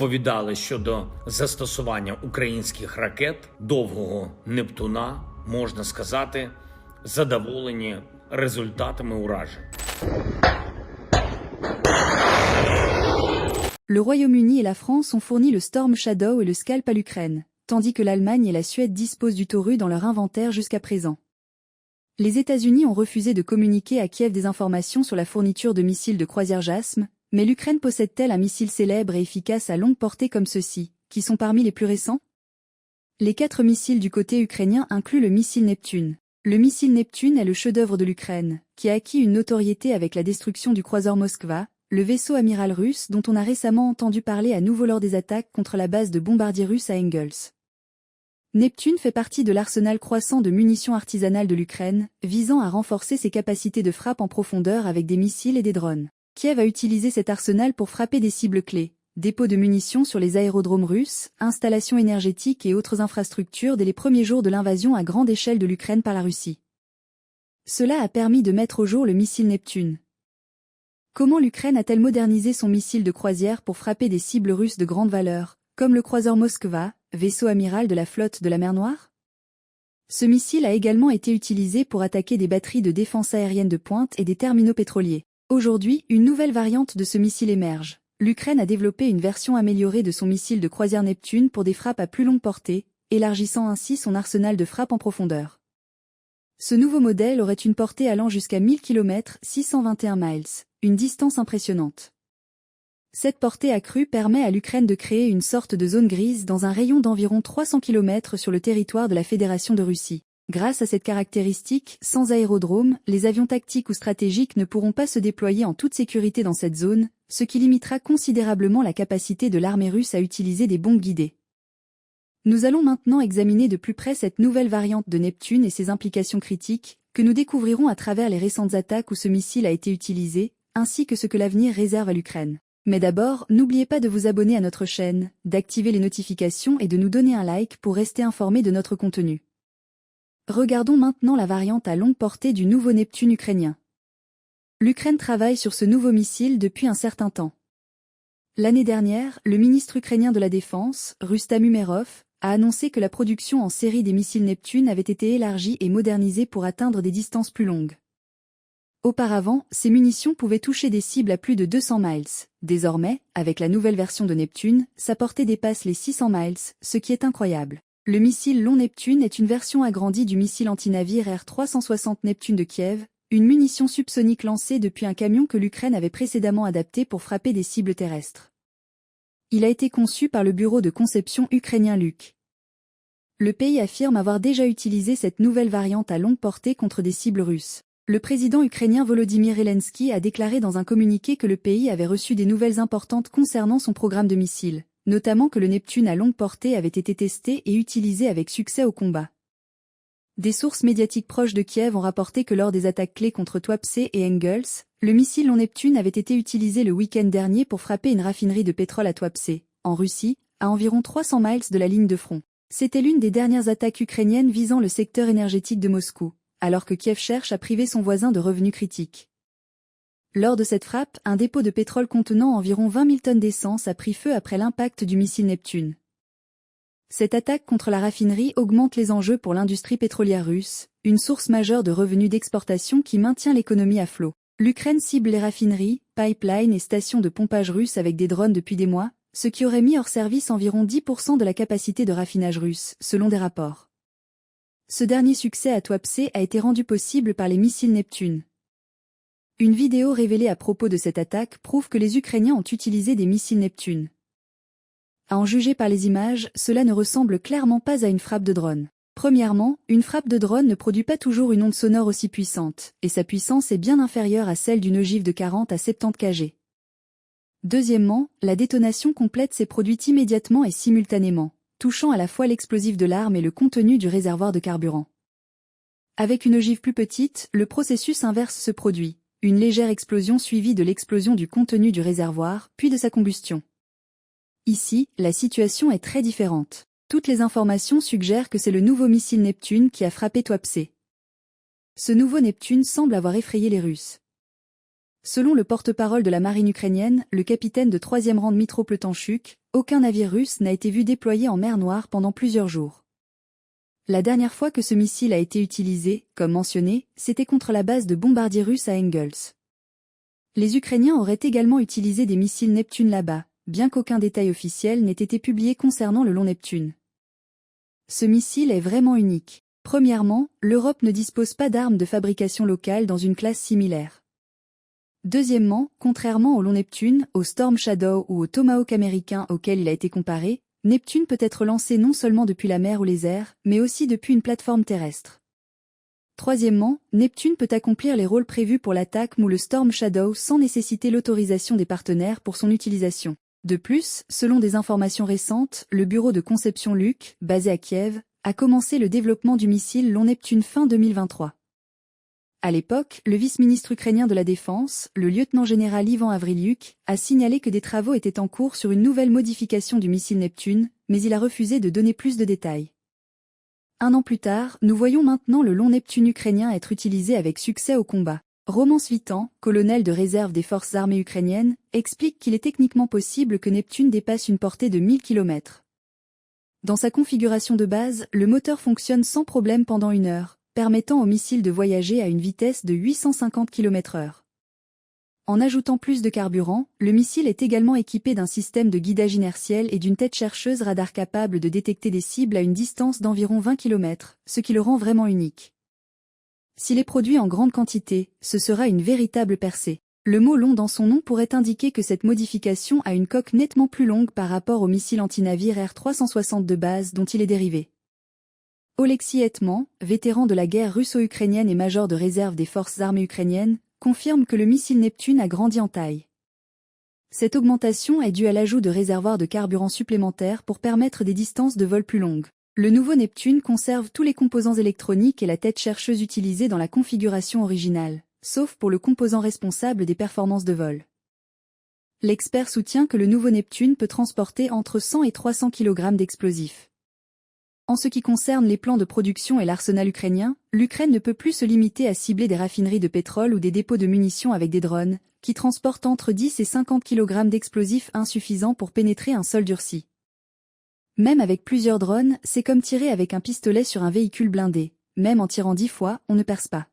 доповідали щодо застосування українських ракет довгого Нептуна, можна сказати, задоволені результатами уражень. Le Royaume-Uni et la France ont fourni le Storm Shadow et le Scalp à l'Ukraine, tandis que l'Allemagne et la Suède disposent du Taurus dans leur inventaire jusqu'à présent. Les États-Unis ont refusé de communiquer à Kiev des informations sur la fourniture de missiles de croisière JASM, mais l'Ukraine possède-t-elle un missile célèbre et efficace à longue portée comme ceux-ci, qui sont parmi les plus récents? Les 4 missiles du côté ukrainien incluent le missile Neptune. Le missile Neptune est le chef-d'œuvre de l'Ukraine, qui a acquis une notoriété avec la destruction du croiseur Moskva, le vaisseau amiral russe dont on a récemment entendu parler à nouveau lors des attaques contre la base de bombardiers russes à Engels. Neptune fait partie de l'arsenal croissant de munitions artisanales de l'Ukraine, visant à renforcer ses capacités de frappe en profondeur avec des missiles et des drones. Kiev a utilisé cet arsenal pour frapper des cibles clés, dépôts de munitions sur les aérodromes russes, installations énergétiques et autres infrastructures dès les premiers jours de l'invasion à grande échelle de l'Ukraine par la Russie. Cela a permis de mettre au jour le missile Neptune. Comment l'Ukraine a-t-elle modernisé son missile de croisière pour frapper des cibles russes de grande valeur, comme le croiseur Moskva, vaisseau amiral de la flotte de la mer Noire? Ce missile a également été utilisé pour attaquer des batteries de défense aérienne de pointe et des terminaux pétroliers. Aujourd'hui, une nouvelle variante de ce missile émerge. L'Ukraine a développé une version améliorée de son missile de croisière Neptune pour des frappes à plus longue portée, élargissant ainsi son arsenal de frappe en profondeur. Ce nouveau modèle aurait une portée allant jusqu'à 1000 km, 621 miles, une distance impressionnante. Cette portée accrue permet à l'Ukraine de créer une sorte de zone grise dans un rayon d'environ 300 km sur le territoire de la Fédération de Russie. Grâce à cette caractéristique, sans aérodrome, les avions tactiques ou stratégiques ne pourront pas se déployer en toute sécurité dans cette zone, ce qui limitera considérablement la capacité de l'armée russe à utiliser des bombes guidées. Nous allons maintenant examiner de plus près cette nouvelle variante de Neptune et ses implications critiques, que nous découvrirons à travers les récentes attaques où ce missile a été utilisé, ainsi que ce que l'avenir réserve à l'Ukraine. Mais d'abord, n'oubliez pas de vous abonner à notre chaîne, d'activer les notifications et de nous donner un like pour rester informé de notre contenu. Regardons maintenant la variante à longue portée du nouveau Neptune ukrainien. L'Ukraine travaille sur ce nouveau missile depuis un certain temps. L'année dernière, le ministre ukrainien de la Défense, Rustam Umerov, a annoncé que la production en série des missiles Neptune avait été élargie et modernisée pour atteindre des distances plus longues. Auparavant, ces munitions pouvaient toucher des cibles à plus de 200 miles. Désormais, avec la nouvelle version de Neptune, sa portée dépasse les 600 miles, ce qui est incroyable. Le missile long Neptune est une version agrandie du missile anti-navire R-360 Neptune de Kiev, une munition subsonique lancée depuis un camion que l'Ukraine avait précédemment adapté pour frapper des cibles terrestres. Il a été conçu par le bureau de conception ukrainien LUK. Le pays affirme avoir déjà utilisé cette nouvelle variante à longue portée contre des cibles russes. Le président ukrainien Volodymyr Zelensky a déclaré dans un communiqué que le pays avait reçu des nouvelles importantes concernant son programme de missiles, notamment que le Neptune à longue portée avait été testé et utilisé avec succès au combat. Des sources médiatiques proches de Kiev ont rapporté que lors des attaques clés contre Tuapse et Engels, le missile long Neptune avait été utilisé le week-end dernier pour frapper une raffinerie de pétrole à Tuapse, en Russie, à environ 300 miles de la ligne de front. C'était l'une des dernières attaques ukrainiennes visant le secteur énergétique de Moscou, alors que Kiev cherche à priver son voisin de revenus critiques. Lors de cette frappe, un dépôt de pétrole contenant environ 20 000 tonnes d'essence a pris feu après l'impact du missile Neptune. Cette attaque contre la raffinerie augmente les enjeux pour l'industrie pétrolière russe, une source majeure de revenus d'exportation qui maintient l'économie à flot. L'Ukraine cible les raffineries, pipelines et stations de pompage russes avec des drones depuis des mois, ce qui aurait mis hors service environ 10% de la capacité de raffinage russe, selon des rapports. Ce dernier succès à Tuapse a été rendu possible par les missiles Neptune. Une vidéo révélée à propos de cette attaque prouve que les Ukrainiens ont utilisé des missiles Neptune. À en juger par les images, cela ne ressemble clairement pas à une frappe de drone. Premièrement, une frappe de drone ne produit pas toujours une onde sonore aussi puissante, et sa puissance est bien inférieure à celle d'une ogive de 40 à 70 kg. Deuxièmement, la détonation complète s'est produite immédiatement et simultanément, touchant à la fois l'explosif de l'arme et le contenu du réservoir de carburant. Avec une ogive plus petite, le processus inverse se produit, une légère explosion suivie de l'explosion du contenu du réservoir, puis de sa combustion. Ici, la situation est très différente. Toutes les informations suggèrent que c'est le nouveau missile Neptune qui a frappé Tuapse. Ce nouveau Neptune semble avoir effrayé les Russes. Selon le porte-parole de la marine ukrainienne, le capitaine de 3e rang Dmytro Pletanchuk, aucun navire russe n'a été vu déployé en mer Noire pendant plusieurs jours. La dernière fois que ce missile a été utilisé, comme mentionné, c'était contre la base de bombardiers russes à Engels. Les Ukrainiens auraient également utilisé des missiles Neptune là-bas, bien qu'aucun détail officiel n'ait été publié concernant le long Neptune. Ce missile est vraiment unique. Premièrement, l'Europe ne dispose pas d'armes de fabrication locale dans une classe similaire. Deuxièmement, contrairement au long Neptune, au Storm Shadow ou au Tomahawk américain auquel il a été comparé, Neptune peut être lancé non seulement depuis la mer ou les airs, mais aussi depuis une plateforme terrestre. Troisièmement, Neptune peut accomplir les rôles prévus pour l'attaque ou le Storm Shadow sans nécessiter l'autorisation des partenaires pour son utilisation. De plus, selon des informations récentes, le bureau de conception Luke, basé à Kiev, a commencé le développement du missile long Neptune fin 2023. À l'époque, le vice-ministre ukrainien de la Défense, le lieutenant-général Ivan Avrilyuk, a signalé que des travaux étaient en cours sur une nouvelle modification du missile Neptune, mais il a refusé de donner plus de détails. Un an plus tard, nous voyons maintenant le long Neptune ukrainien être utilisé avec succès au combat. Roman Svitan, colonel de réserve des forces armées ukrainiennes, explique qu'il est techniquement possible que Neptune dépasse une portée de 1000 km. Dans sa configuration de base, le moteur fonctionne sans problème pendant 1 heure, permettant au missile de voyager à une vitesse de 850 km/h. En ajoutant plus de carburant, le missile est également équipé d'un système de guidage inertiel et d'une tête chercheuse radar capable de détecter des cibles à une distance d'environ 20 km, ce qui le rend vraiment unique. S'il est produit en grande quantité, ce sera une véritable percée. Le mot long dans son nom pourrait indiquer que cette modification a une coque nettement plus longue par rapport au missile anti-navire R-360 de base dont il est dérivé. Oleksiy Hetman, vétéran de la guerre russo-ukrainienne et major de réserve des forces armées ukrainiennes, confirme que le missile Neptune a grandi en taille. Cette augmentation est due à l'ajout de réservoirs de carburant supplémentaires pour permettre des distances de vol plus longues. Le nouveau Neptune conserve tous les composants électroniques et la tête chercheuse utilisée dans la configuration originale, sauf pour le composant responsable des performances de vol. L'expert soutient que le nouveau Neptune peut transporter entre 100 et 300 kg d'explosifs. En ce qui concerne les plans de production et l'arsenal ukrainien, l'Ukraine ne peut plus se limiter à cibler des raffineries de pétrole ou des dépôts de munitions avec des drones, qui transportent entre 10 et 50 kg d'explosifs insuffisants pour pénétrer un sol durci. Même avec plusieurs drones, c'est comme tirer avec un pistolet sur un véhicule blindé. Même en tirant 10 fois, on ne perce pas.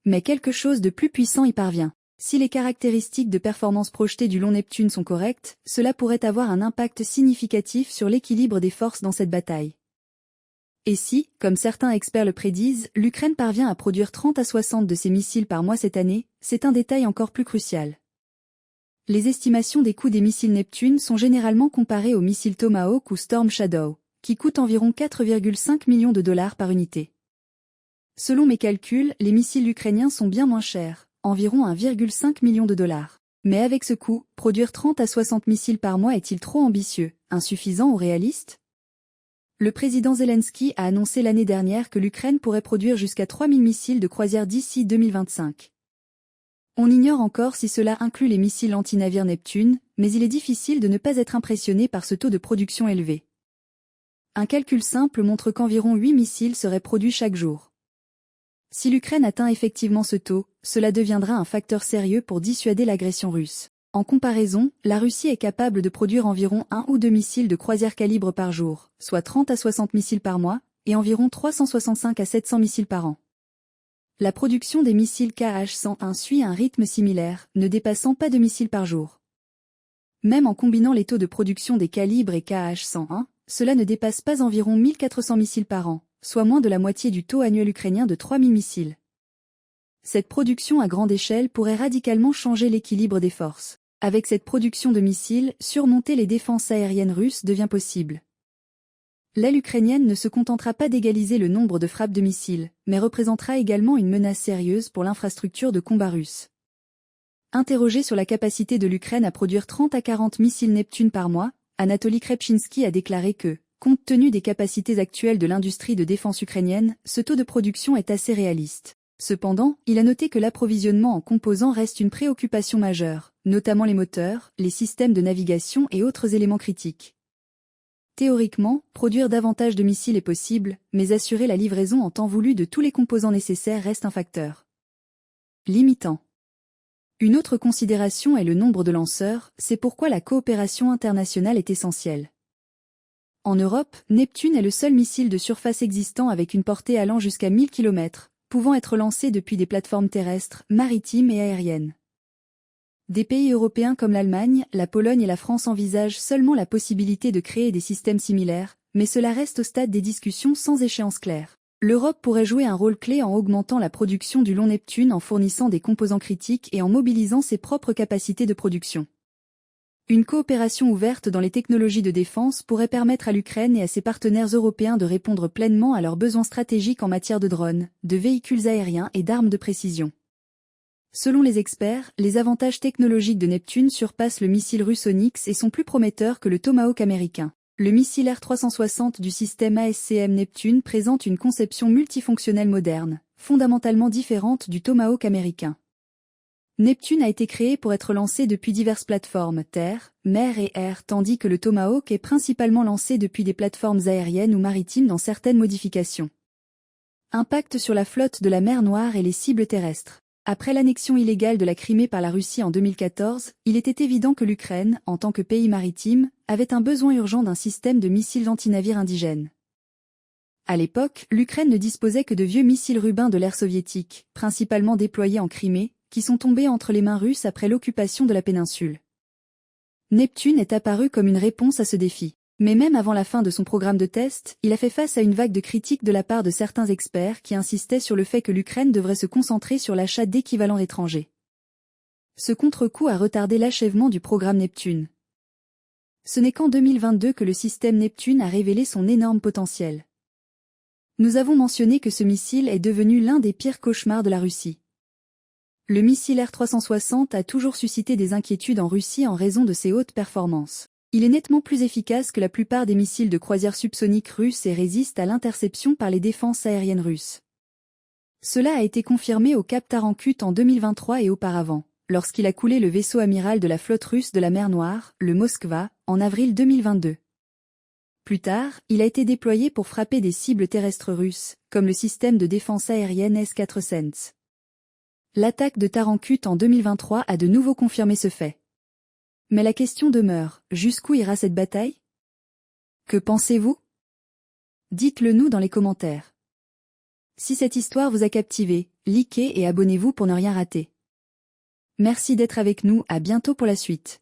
Mais quelque chose de plus puissant y parvient. Si les caractéristiques de performance projetées du long Neptune sont correctes, cela pourrait avoir un impact significatif sur l'équilibre des forces dans cette bataille. Et si, comme certains experts le prédisent, l'Ukraine parvient à produire 30 à 60 de ces missiles par mois cette année, c'est un détail encore plus crucial. Les estimations des coûts des missiles Neptune sont généralement comparées aux missiles Tomahawk ou Storm Shadow, qui coûtent environ 4,5 millions de dollars par unité. Selon mes calculs, les missiles ukrainiens sont bien moins chers, environ 1,5 million de dollars. Mais avec ce coût, produire 30 à 60 missiles par mois est-il trop ambitieux, insuffisant ou réaliste ? Le président Zelensky a annoncé l'année dernière que l'Ukraine pourrait produire jusqu'à 3000 missiles de croisière d'ici 2025. On ignore encore si cela inclut les missiles anti-navires Neptune, mais il est difficile de ne pas être impressionné par ce taux de production élevé. Un calcul simple montre qu'environ 8 missiles seraient produits chaque jour. Si l'Ukraine atteint effectivement ce taux, cela deviendra un facteur sérieux pour dissuader l'agression russe. En comparaison, la Russie est capable de produire environ 1 ou 2 missiles de croisière calibre par jour, soit 30 à 60 missiles par mois, et environ 365 à 700 missiles par an. La production des missiles Kh-101 suit un rythme similaire, ne dépassant pas de missiles par jour. Même en combinant les taux de production des calibres et Kh-101, cela ne dépasse pas environ 1400 missiles par an, soit moins de la moitié du taux annuel ukrainien de 3000 missiles. Cette production à grande échelle pourrait radicalement changer l'équilibre des forces. Avec cette production de missiles, surmonter les défenses aériennes russes devient possible. L'aile ukrainienne ne se contentera pas d'égaliser le nombre de frappes de missiles, mais représentera également une menace sérieuse pour l'infrastructure de combat russe. Interrogé sur la capacité de l'Ukraine à produire 30 à 40 missiles Neptune par mois, Anatoly Krepchinski a déclaré que, compte tenu des capacités actuelles de l'industrie de défense ukrainienne, ce taux de production est assez réaliste. Cependant, il a noté que l'approvisionnement en composants reste une préoccupation majeure, notamment les moteurs, les systèmes de navigation et autres éléments critiques. Théoriquement, produire davantage de missiles est possible, mais assurer la livraison en temps voulu de tous les composants nécessaires reste un facteur limitant. Une autre considération est le nombre de lanceurs, c'est pourquoi la coopération internationale est essentielle. En Europe, Neptune est le seul missile de surface existant avec une portée allant jusqu'à 1000 km, pouvant être lancé depuis des plateformes terrestres, maritimes et aériennes. Des pays européens comme l'Allemagne, la Pologne et la France envisagent seulement la possibilité de créer des systèmes similaires, mais cela reste au stade des discussions sans échéance claire. L'Europe pourrait jouer un rôle clé en augmentant la production du long Neptune en fournissant des composants critiques et en mobilisant ses propres capacités de production. Une coopération ouverte dans les technologies de défense pourrait permettre à l'Ukraine et à ses partenaires européens de répondre pleinement à leurs besoins stratégiques en matière de drones, de véhicules aériens et d'armes de précision. Selon les experts, les avantages technologiques de Neptune surpassent le missile russe Onyx et sont plus prometteurs que le Tomahawk américain. Le missile R-360 du système ASCM Neptune présente une conception multifonctionnelle moderne, fondamentalement différente du Tomahawk américain. Neptune a été créé pour être lancé depuis diverses plateformes, terre, mer et air, tandis que le Tomahawk est principalement lancé depuis des plateformes aériennes ou maritimes dans certaines modifications. Impact sur la flotte de la mer Noire et les cibles terrestres. Après l'annexion illégale de la Crimée par la Russie en 2014, il était évident que l'Ukraine, en tant que pays maritime, avait un besoin urgent d'un système de missiles anti-navires indigènes. À l'époque, l'Ukraine ne disposait que de vieux missiles Rubin de l'ère soviétique, principalement déployés en Crimée, qui sont tombés entre les mains russes après l'occupation de la péninsule. Neptune est apparu comme une réponse à ce défi. Mais même avant la fin de son programme de test, il a fait face à une vague de critiques de la part de certains experts qui insistaient sur le fait que l'Ukraine devrait se concentrer sur l'achat d'équivalents étrangers. Ce contre-coup a retardé l'achèvement du programme Neptune. Ce n'est qu'en 2022 que le système Neptune a révélé son énorme potentiel. Nous avons mentionné que ce missile est devenu l'un des pires cauchemars de la Russie. Le missile R-360 a toujours suscité des inquiétudes en Russie en raison de ses hautes performances. Il est nettement plus efficace que la plupart des missiles de croisière subsoniques russes et résiste à l'interception par les défenses aériennes russes. Cela a été confirmé au Cap Tarankut en 2023 et auparavant, lorsqu'il a coulé le vaisseau amiral de la flotte russe de la mer Noire, le Moskva, en avril 2022. Plus tard, il a été déployé pour frapper des cibles terrestres russes, comme le système de défense aérienne S-400. L'attaque de Tarankut en 2023 a de nouveau confirmé ce fait. Mais la question demeure, jusqu'où ira cette bataille? Que pensez-vous? Dites-le nous dans les commentaires. Si cette histoire vous a captivé, likez et abonnez-vous pour ne rien rater. Merci d'être avec nous, à bientôt pour la suite.